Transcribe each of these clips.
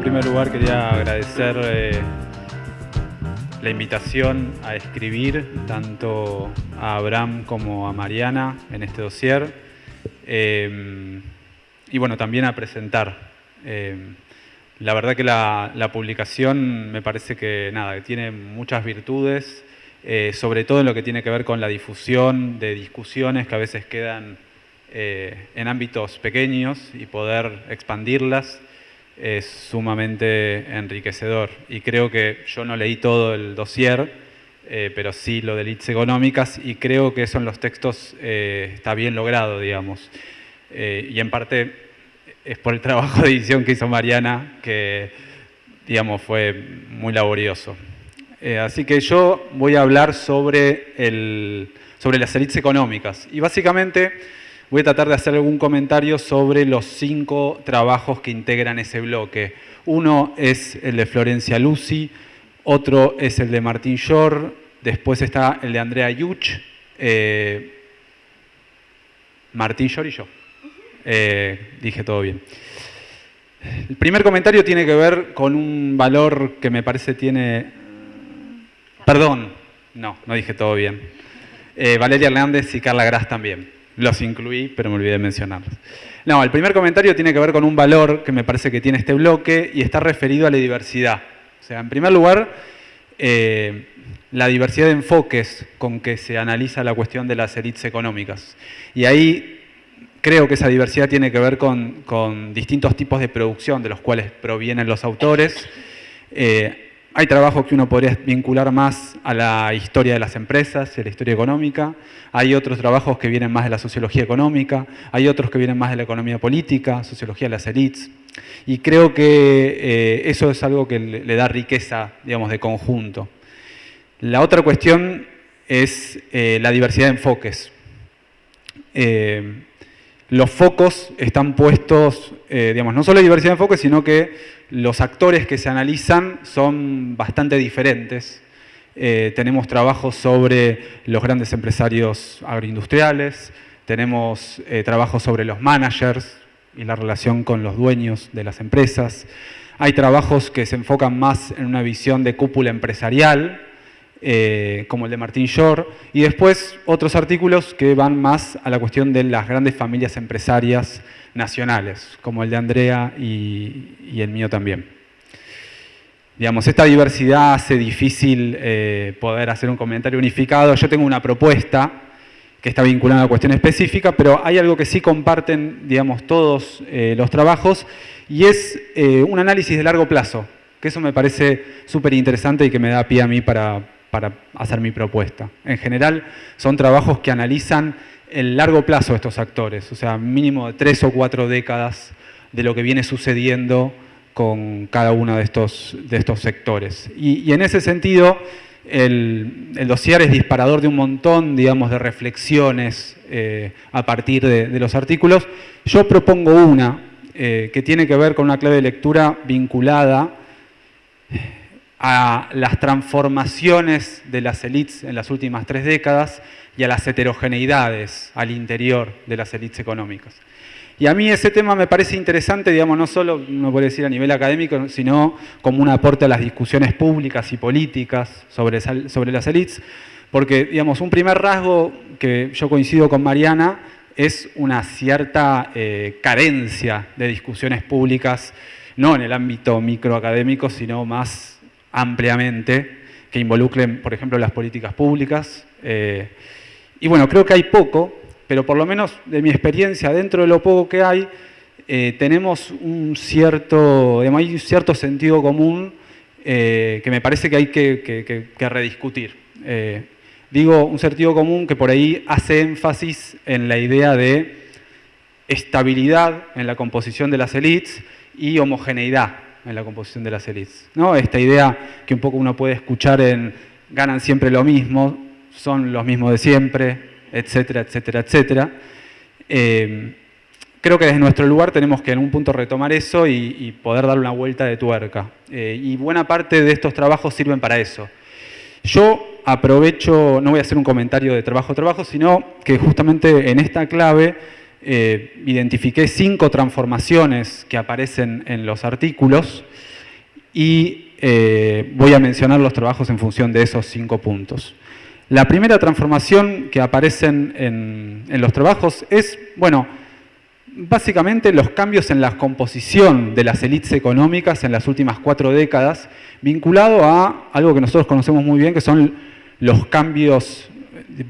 primer lugar quería agradecer la invitación a escribir tanto a Abraham como a Mariana en este dossier y bueno, también a presentar. La verdad que la publicación me parece que tiene muchas virtudes, sobre todo en lo que tiene que ver con la difusión de discusiones que a veces quedan en ámbitos pequeños y poder expandirlas es sumamente enriquecedor. Y creo que yo no leí todo el dossier, pero sí lo de élites económicas, y creo que eso en los textos está bien logrado, digamos. Y en parte es por el trabajo de edición que hizo Mariana, que digamos fue muy laborioso. Así que yo voy a hablar sobre las élites económicas. Y básicamente voy a tratar de hacer algún comentario sobre los 5 trabajos que integran ese bloque. Uno es el de Florencia Lucy, otro es el de Martín Shor, después está el de Andrea Yuch, Martín Shor y yo. Dije todo bien. El primer comentario tiene que ver con un valor que me parece tiene... Perdón, no dije todo bien. Valeria Hernández y Carla Gras también. Los incluí, pero me olvidé de mencionarlos. No, el primer comentario tiene que ver con un valor que me parece que tiene este bloque y está referido a la diversidad. O sea, en primer lugar, la diversidad de enfoques con que se analiza la cuestión de las élites económicas. Y ahí creo que esa diversidad tiene que ver con distintos tipos de producción de los cuales provienen los autores. Hay trabajos que uno podría vincular más a la historia de las empresas y a la historia económica. Hay otros trabajos que vienen más de la sociología económica. Hay otros que vienen más de la economía política, sociología de las élites. Y creo que eso es algo que le da riqueza, digamos, de conjunto. La otra cuestión es la diversidad de enfoques. Los focos están puestos, digamos, no solo hay diversidad de enfoques, sino que los actores que se analizan son bastante diferentes. Tenemos trabajos sobre los grandes empresarios agroindustriales, tenemos trabajos sobre los managers y la relación con los dueños de las empresas. Hay trabajos que se enfocan más en una visión de cúpula empresarial, como el de Martín Shor, y después otros artículos que van más a la cuestión de las grandes familias empresarias nacionales, como el de Andrea y el mío también. Digamos, esta diversidad hace difícil poder hacer un comentario unificado. Yo tengo una propuesta que está vinculada a una cuestión específica, pero hay algo que sí comparten, digamos, todos los trabajos, y es un análisis de largo plazo, que eso me parece súper interesante y que me da pie a mí para hacer mi propuesta. En general, son trabajos que analizan el largo plazo de estos actores, o sea, mínimo de 3 o 4 décadas de lo que viene sucediendo con cada uno de estos sectores. Y en ese sentido, el dossier es disparador de un montón, digamos, de reflexiones a partir de los artículos. Yo propongo una que tiene que ver con una clave de lectura vinculada a las transformaciones de las élites en las últimas 3 décadas y a las heterogeneidades al interior de las élites económicas. Y a mí ese tema me parece interesante, digamos, no solo, uno puede decir a nivel académico, sino como un aporte a las discusiones públicas y políticas sobre las élites, porque, digamos, un primer rasgo que yo coincido con Mariana es una cierta carencia de discusiones públicas, no en el ámbito microacadémico, sino más ampliamente, que involucren, por ejemplo, las políticas públicas. Y bueno, creo que hay poco, pero por lo menos de mi experiencia, dentro de lo poco que hay, tenemos un cierto sentido común que me parece que hay que rediscutir. Digo, un sentido común que por ahí hace énfasis en la idea de estabilidad en la composición de las élites y homogeneidad en la composición de las élites, ¿no? Esta idea que un poco uno puede escuchar en ganan siempre lo mismo, son los mismos de siempre, etcétera, etcétera, etcétera. Creo que desde nuestro lugar tenemos que en un punto retomar eso y poder darle una vuelta de tuerca. Y buena parte de estos trabajos sirven para eso. Yo aprovecho, no voy a hacer un comentario de trabajo a trabajo, sino que justamente en esta clave identifiqué 5 transformaciones que aparecen en los artículos. y voy a mencionar los trabajos en función de esos 5 puntos. La primera transformación que aparece en los trabajos es, bueno, básicamente los cambios en la composición de las élites económicas en las últimas 4 décadas, vinculado a algo que nosotros conocemos muy bien, que son los cambios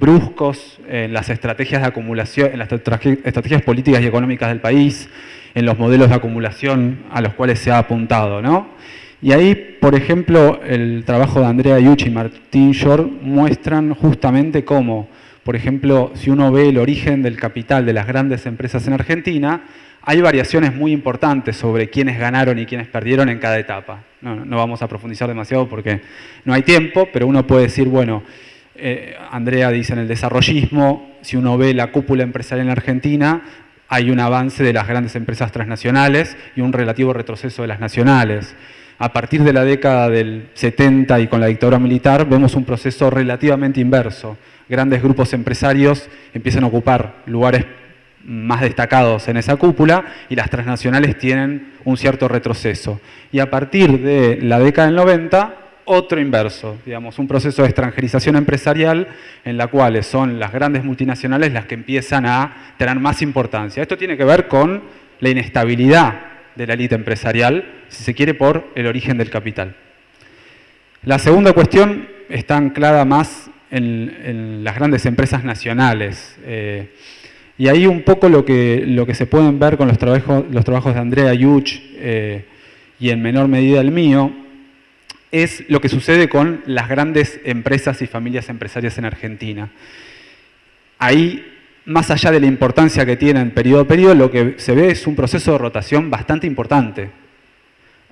bruscos en las estrategias de acumulación, en las estrategias políticas y económicas del país, en los modelos de acumulación a los cuales se ha apuntado, ¿no? Y ahí, por ejemplo, el trabajo de Andrea Yuch y Martín Shor muestran justamente cómo, por ejemplo, si uno ve el origen del capital de las grandes empresas en Argentina, hay variaciones muy importantes sobre quiénes ganaron y quiénes perdieron en cada etapa. No vamos a profundizar demasiado porque no hay tiempo, pero uno puede decir, bueno, Andrea dice en el desarrollismo, si uno ve la cúpula empresarial en Argentina, hay un avance de las grandes empresas transnacionales y un relativo retroceso de las nacionales. A partir de la década del 70 y con la dictadura militar, vemos un proceso relativamente inverso. Grandes grupos empresarios empiezan a ocupar lugares más destacados en esa cúpula y las transnacionales tienen un cierto retroceso. Y a partir de la década del 90, otro inverso, digamos, un proceso de extranjerización empresarial en la cual son las grandes multinacionales las que empiezan a tener más importancia. Esto tiene que ver con la inestabilidad de la élite empresarial, si se quiere, por el origen del capital. La segunda cuestión está anclada más en las grandes empresas nacionales. Y ahí un poco lo que se pueden ver con los trabajos de Andrea Yuch y en menor medida el mío, es lo que sucede con las grandes empresas y familias empresarias en Argentina. Ahí, más allá de la importancia que tienen periodo a periodo, lo que se ve es un proceso de rotación bastante importante.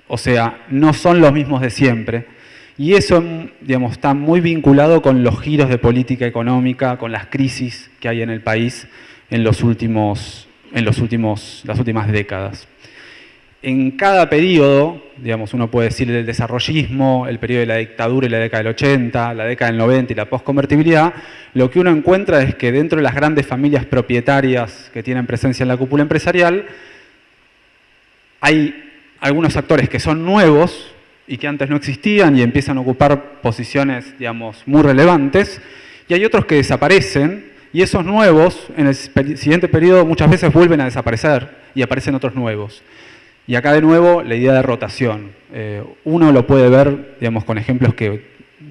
O sea, no son los mismos de siempre. Y eso, digamos, está muy vinculado con los giros de política económica, con las crisis que hay en el país en las últimas décadas. En cada periodo, digamos, uno puede decir el desarrollismo, el periodo de la dictadura y la década del 80, la década del 90 y la postconvertibilidad, lo que uno encuentra es que dentro de las grandes familias propietarias que tienen presencia en la cúpula empresarial, hay algunos actores que son nuevos y que antes no existían y empiezan a ocupar posiciones, digamos, muy relevantes, y hay otros que desaparecen, y esos nuevos, en el siguiente periodo, muchas veces vuelven a desaparecer y aparecen otros nuevos. Y acá de nuevo la idea de rotación. Uno lo puede ver, digamos, con ejemplos que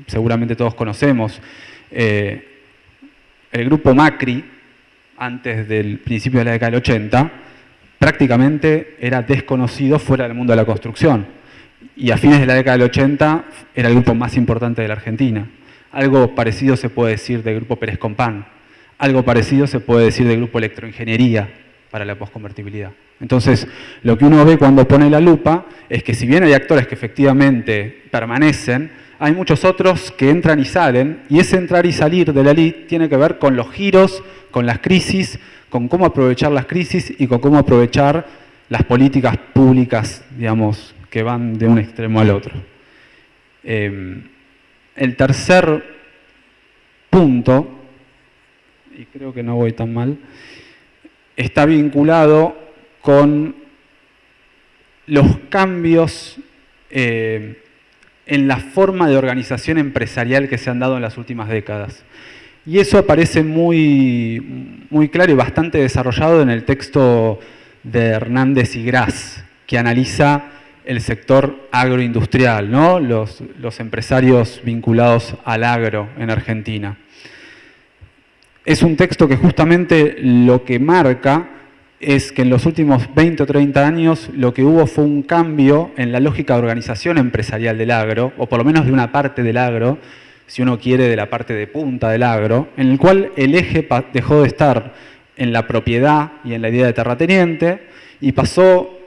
seguramente todos conocemos. El grupo Macri, antes del principio de la década del 80, prácticamente era desconocido fuera del mundo de la construcción. Y a fines de la década del 80 era el grupo más importante de la Argentina. Algo parecido se puede decir del grupo Pérez Compán. Algo parecido se puede decir del grupo Electroingeniería para la postconvertibilidad. Entonces, lo que uno ve cuando pone la lupa es que si bien hay actores que efectivamente permanecen, hay muchos otros que entran y salen, y ese entrar y salir de la élite tiene que ver con los giros, con las crisis, con cómo aprovechar las crisis y con cómo aprovechar las políticas públicas, digamos, que van de un extremo al otro. El tercer punto, y creo que no voy tan mal, está vinculado con los cambios en la forma de organización empresarial que se han dado en las últimas décadas. Y eso aparece muy claro y bastante desarrollado en el texto de Hernández y Gras, que analiza el sector agroindustrial, ¿no? Los empresarios vinculados al agro en Argentina. Es un texto que justamente lo que marca es que en los últimos 20 o 30 años lo que hubo fue un cambio en la lógica de organización empresarial del agro, o por lo menos de una parte del agro, si uno quiere de la parte de punta del agro, en el cual el eje dejó de estar en la propiedad y en la idea de terrateniente y pasó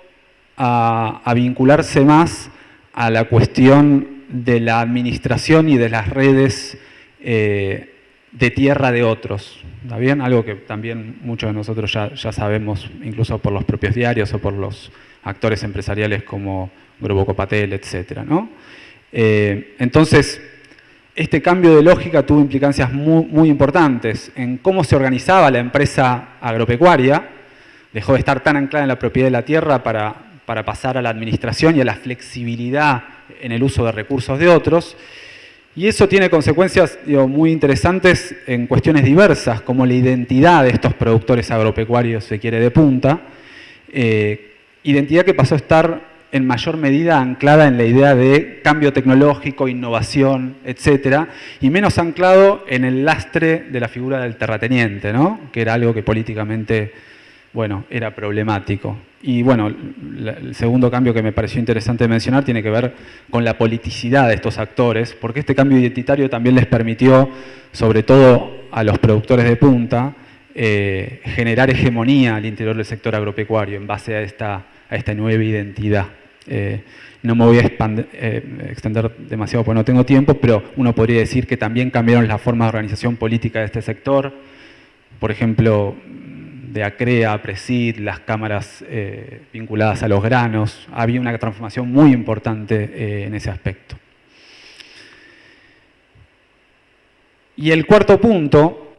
a vincularse más a la cuestión de la administración y de las redes de tierra de otros, ¿está bien? Algo que también muchos de nosotros ya sabemos, incluso por los propios diarios o por los actores empresariales como Grupo Copatel, etc., ¿no? Entonces, este cambio de lógica tuvo implicancias muy importantes en cómo se organizaba la empresa agropecuaria. Dejó de estar tan anclada en la propiedad de la tierra para para pasar a la administración y a la flexibilidad en el uso de recursos de otros. Y eso tiene consecuencias muy interesantes en cuestiones diversas, como la identidad de estos productores agropecuarios, se quiere, de punta. Identidad que pasó a estar en mayor medida anclada en la idea de cambio tecnológico, innovación, etcétera, y menos anclado en el lastre de la figura del terrateniente, ¿no? Que era algo que políticamente, bueno, era problemático. Y bueno, el segundo cambio que me pareció interesante mencionar tiene que ver con la politicidad de estos actores, porque este cambio identitario también les permitió, sobre todo a los productores de punta, generar hegemonía al interior del sector agropecuario en base a esta nueva identidad. No me voy a extender demasiado porque no tengo tiempo, pero uno podría decir que también cambiaron la forma de organización política de este sector. Por ejemplo, de ACREA, APRESID, las cámaras vinculadas a los granos. Había una transformación muy importante en ese aspecto. Y el cuarto punto,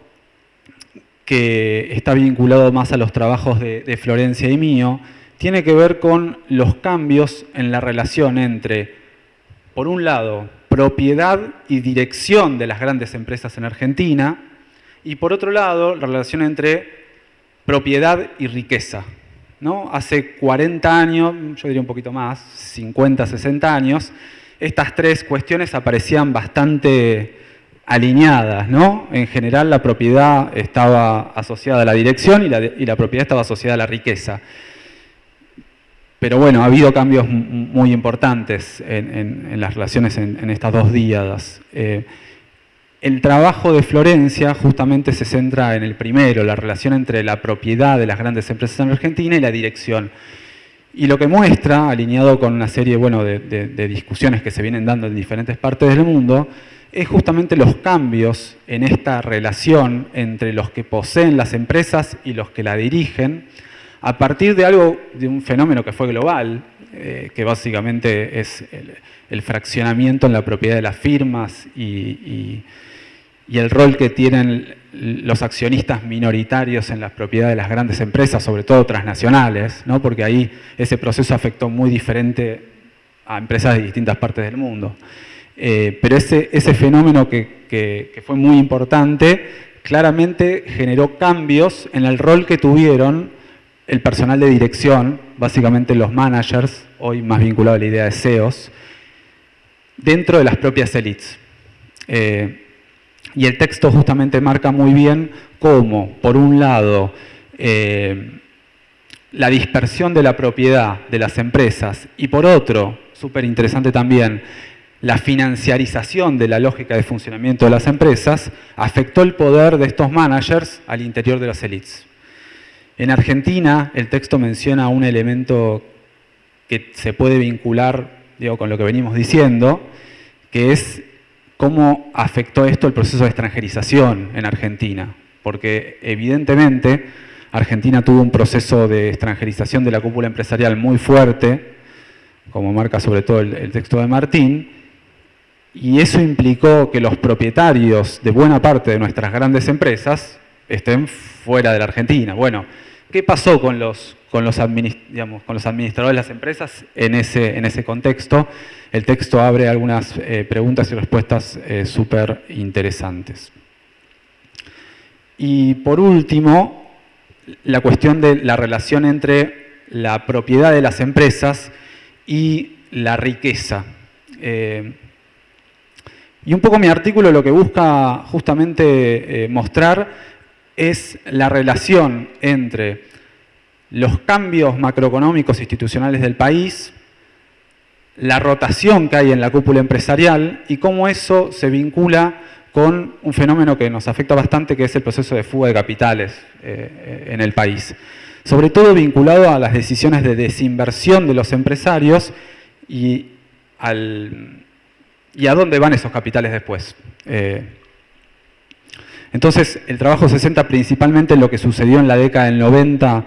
que está vinculado más a los trabajos de Florencia y mío, tiene que ver con los cambios en la relación entre, por un lado, propiedad y dirección de las grandes empresas en Argentina, y por otro lado, la relación entre propiedad y riqueza, ¿no? Hace 40 años, yo diría un poquito más, 50, 60 años, estas tres cuestiones aparecían bastante alineadas, ¿no? En general, la propiedad estaba asociada a la dirección y la propiedad estaba asociada a la riqueza. Pero bueno, ha habido cambios muy importantes en las relaciones en estas dos díadas. El trabajo de Florencia justamente se centra en el primero, la relación entre la propiedad de las grandes empresas en Argentina y la dirección. Y lo que muestra, alineado con una serie de discusiones que se vienen dando en diferentes partes del mundo, es justamente los cambios en esta relación entre los que poseen las empresas y los que la dirigen, a partir de un fenómeno que fue global, que básicamente es el fraccionamiento en la propiedad de las firmas y el rol que tienen los accionistas minoritarios en la propiedad de las grandes empresas, sobre todo transnacionales, ¿no? Porque ahí ese proceso afectó muy diferente a empresas de distintas partes del mundo. Pero ese fenómeno que fue muy importante, claramente generó cambios en el rol que tuvieron el personal de dirección, básicamente los managers, hoy más vinculado a la idea de CEOs, dentro de las propias élites. Y el texto justamente marca muy bien cómo, por un lado, la dispersión de la propiedad de las empresas y por otro, súper interesante también, la financiarización de la lógica de funcionamiento de las empresas afectó el poder de estos managers al interior de las élites. En Argentina, el texto menciona un elemento que se puede vincular, con lo que venimos diciendo, que es cómo afectó esto el proceso de extranjerización en Argentina. Porque evidentemente Argentina tuvo un proceso de extranjerización de la cúpula empresarial muy fuerte, como marca sobre todo el texto de Martín, y eso implicó que los propietarios de buena parte de nuestras grandes empresas estén fuera de la Argentina. Bueno, ¿qué pasó con los administradores de las empresas en ese contexto? El texto abre algunas preguntas y respuestas súper interesantes. Y por último, la cuestión de la relación entre la propiedad de las empresas y la riqueza. Y un poco mi artículo lo que busca justamente mostrar es la relación entre los cambios macroeconómicos institucionales del país, la rotación que hay en la cúpula empresarial y cómo eso se vincula con un fenómeno que nos afecta bastante, que es el proceso de fuga de capitales en el país. Sobre todo vinculado a las decisiones de desinversión de los empresarios y a dónde van esos capitales después. Entonces, el trabajo se centra principalmente en lo que sucedió en la década del 90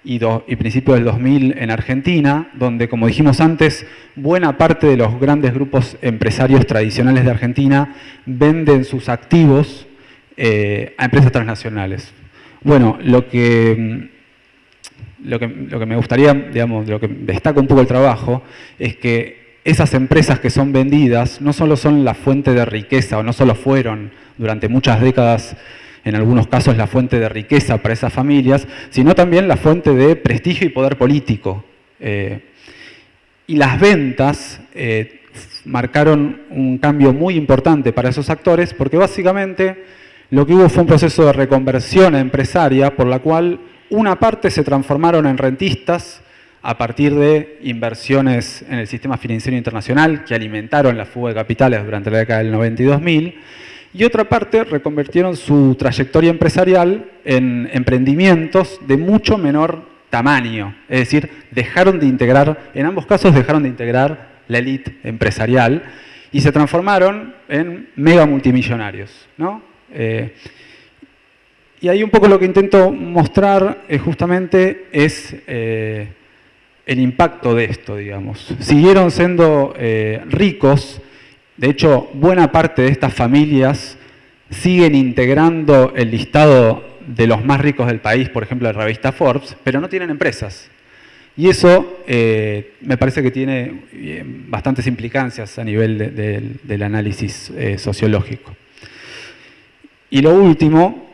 y principios del 2000 en Argentina, donde, como dijimos antes, buena parte de los grandes grupos empresarios tradicionales de Argentina venden sus activos a empresas transnacionales. Bueno, lo que lo que me gustaría, digamos, lo que destaca un poco el trabajo, es que esas empresas que son vendidas no solo son la fuente de riqueza, o no solo fueron durante muchas décadas, en algunos casos, la fuente de riqueza para esas familias, sino también la fuente de prestigio y poder político. Y las ventas marcaron un cambio muy importante para esos actores, porque básicamente lo que hubo fue un proceso de reconversión empresaria por la cual una parte se transformaron en rentistas a partir de inversiones en el sistema financiero internacional que alimentaron la fuga de capitales durante la década del 90 y 2000, y otra parte reconvirtieron su trayectoria empresarial en emprendimientos de mucho menor tamaño, es decir, dejaron de integrar, en ambos casos dejaron de integrar la élite empresarial y se transformaron en mega multimillonarios, ¿no? Y ahí un poco lo que intento mostrar justamente es el impacto de esto, digamos. Siguieron siendo ricos, de hecho, buena parte de estas familias siguen integrando el listado de los más ricos del país, por ejemplo, la revista Forbes, pero no tienen empresas. Y eso me parece que tiene bastantes implicancias a nivel del análisis sociológico. Y lo último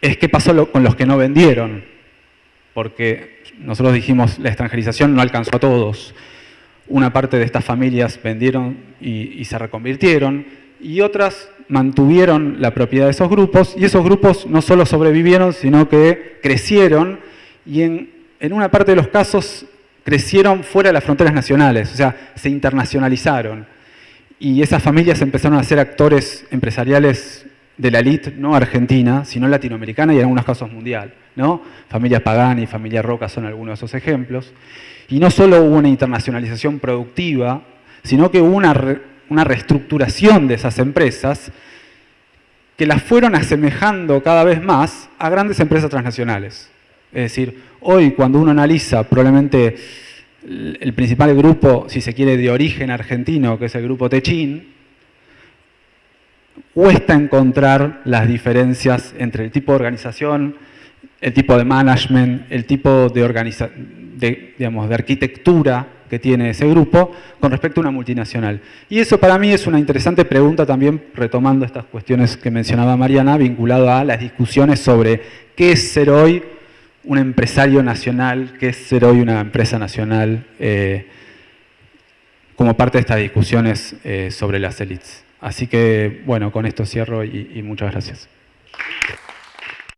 es qué pasó con los que no vendieron, porque nosotros dijimos la extranjerización no alcanzó a todos. Una parte de estas familias vendieron y se reconvirtieron, y otras mantuvieron la propiedad de esos grupos, y esos grupos no solo sobrevivieron, sino que crecieron, y en una parte de los casos crecieron fuera de las fronteras nacionales, o sea, se internacionalizaron. Y esas familias empezaron a ser actores empresariales de la élite, no argentina, sino latinoamericana y en algunos casos mundial, ¿no? Familia Pagani y familia Roca son algunos de esos ejemplos. Y no solo hubo una internacionalización productiva, sino que hubo una reestructuración de esas empresas que las fueron asemejando cada vez más a grandes empresas transnacionales. Es decir, hoy cuando uno analiza probablemente el principal grupo, si se quiere, de origen argentino, que es el grupo Techin, cuesta encontrar las diferencias entre el tipo de organización, el tipo de management, el tipo de arquitectura que tiene ese grupo con respecto a una multinacional. Y eso para mí es una interesante pregunta también, retomando estas cuestiones que mencionaba Mariana, vinculado a las discusiones sobre qué es ser hoy un empresario nacional, qué es ser hoy una empresa nacional, como parte de estas discusiones sobre las élites. Así que, bueno, con esto cierro y muchas gracias.